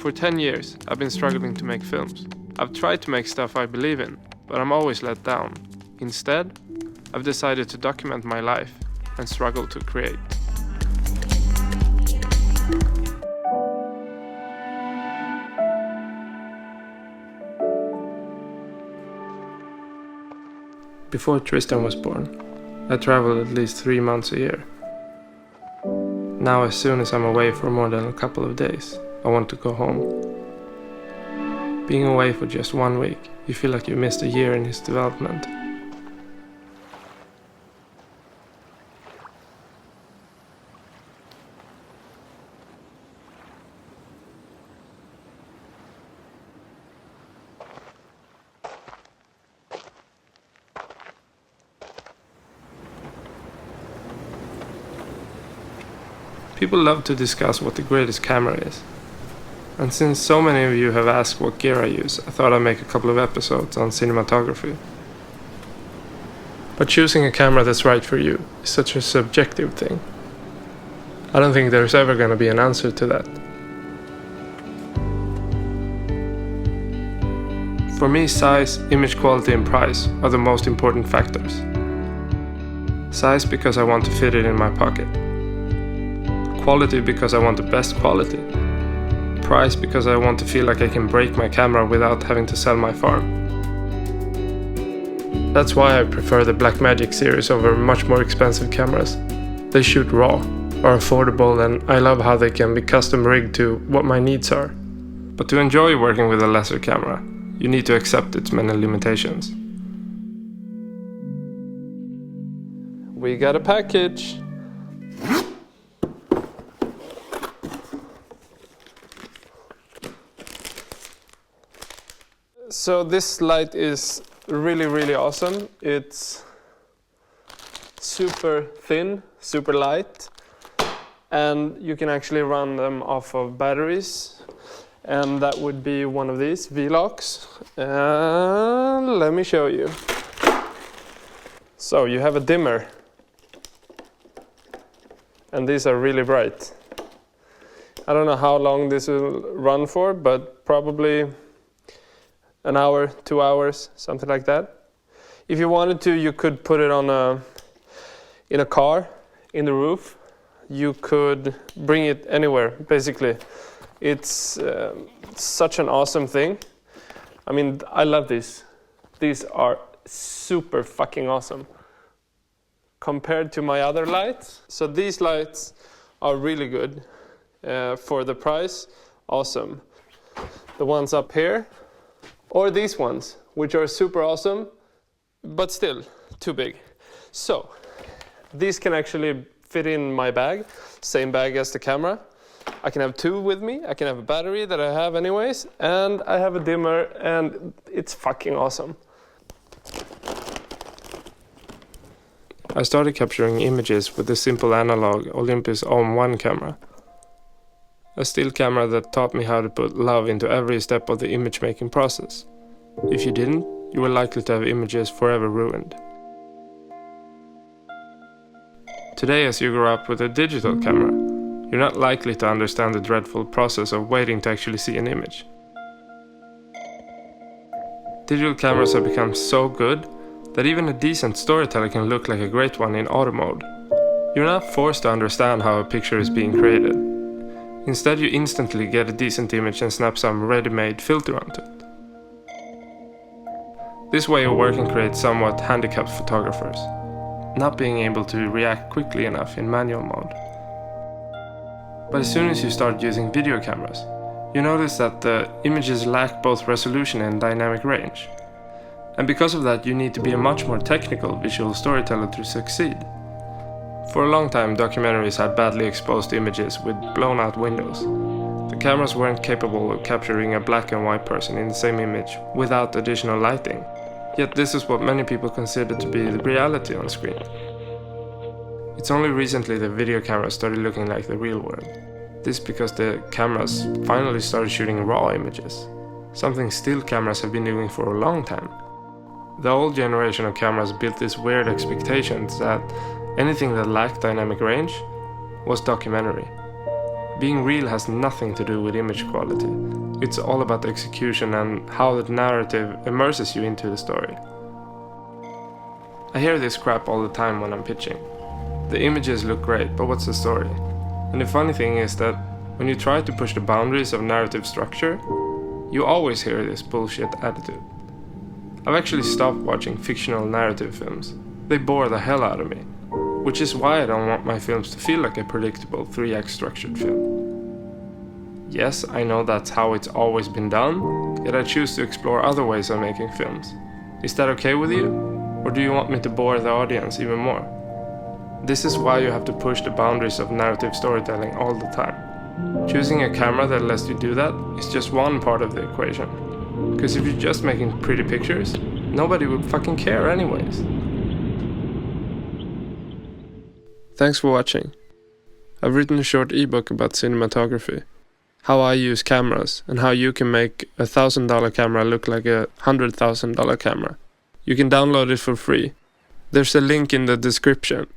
For 10 years, I've been struggling to make films. I've tried to make stuff I believe in, but I'm always let down. Instead, I've decided to document my life and struggle to create. Before Tristan was born, I traveled at least 3 months a year. Now, as soon as I'm away for more than a couple of days, I want to go home. Being away for just 1 week, you feel like you missed a year in his development. People love to discuss what the greatest camera is. And since so many of you have asked what gear I use, I thought I'd make a couple of episodes on cinematography. But choosing a camera that's right for you is such a subjective thing. I don't think there's ever going to be an answer to that. For me, size, image quality and price are the most important factors. Size because I want to fit it in my pocket. Quality because I want the best quality. Price because I want to feel like I can break my camera without having to sell my farm. That's why I prefer the Blackmagic series over much more expensive cameras. They shoot raw, are affordable, and I love how they can be custom rigged to what my needs are. But to enjoy working with a lesser camera, you need to accept its many limitations. We got a package! So this light is really awesome. It's super thin, super light, and you can actually run them off of batteries. And that would be one of these V-locks. Let me show you. So you have a dimmer, and these are really bright. I don't know how long this will run for, but probably an hour, 2 hours, something like that. If you wanted to, you could put it on in a car, in the roof. You could bring it anywhere, basically. It's such an awesome thing. I mean, I love these. These are super fucking awesome compared to my other lights. So these lights are really good for the price. Awesome. The ones up here, or these ones, which are super awesome, but still too big. So these can actually fit in my bag, same bag as the camera. I can have two with me, I can have a battery that I have anyways, and I have a dimmer, and it's fucking awesome. I started capturing images with the simple analog Olympus OM1 camera. A still camera that taught me how to put love into every step of the image making process. If you didn't, you were likely to have images forever ruined. Today, as you grow up with a digital camera, you're not likely to understand the dreadful process of waiting to actually see an image. Digital cameras have become so good that even a decent storyteller can look like a great one in auto mode. You're not forced to understand how a picture is being created. Instead, you instantly get a decent image and snap some ready-made filter onto it. This way of working creates somewhat handicapped photographers, not being able to react quickly enough in manual mode. But as soon as you start using video cameras, you notice that the images lack both resolution and dynamic range. And because of that, you need to be a much more technical visual storyteller to succeed. For a long time, documentaries had badly exposed images with blown out windows. The cameras weren't capable of capturing a black and white person in the same image without additional lighting. Yet this is what many people consider to be the reality on screen. It's only recently that video cameras started looking like the real world. This because the cameras finally started shooting raw images, something still cameras have been doing for a long time. The old generation of cameras built this weird expectation that anything that lacked dynamic range was documentary. Being real has nothing to do with image quality. It's all about the execution and how the narrative immerses you into the story. I hear this crap all the time when I'm pitching. The images look great, but what's the story? And the funny thing is that when you try to push the boundaries of narrative structure, you always hear this bullshit attitude. I've actually stopped watching fictional narrative films. They bore the hell out of me, which is why I don't want my films to feel like a predictable 3-act structured film. Yes, I know that's how it's always been done, yet I choose to explore other ways of making films. Is that okay with you? Or do you want me to bore the audience even more? This is why you have to push the boundaries of narrative storytelling all the time. Choosing a camera that lets you do that is just one part of the equation. Because if you're just making pretty pictures, nobody would fucking care anyways. Thanks for watching. I've written a short ebook about cinematography, how I use cameras, and how you can make a $1,000 camera look like a $100,000 camera. You can download it for free. There's a link in the description.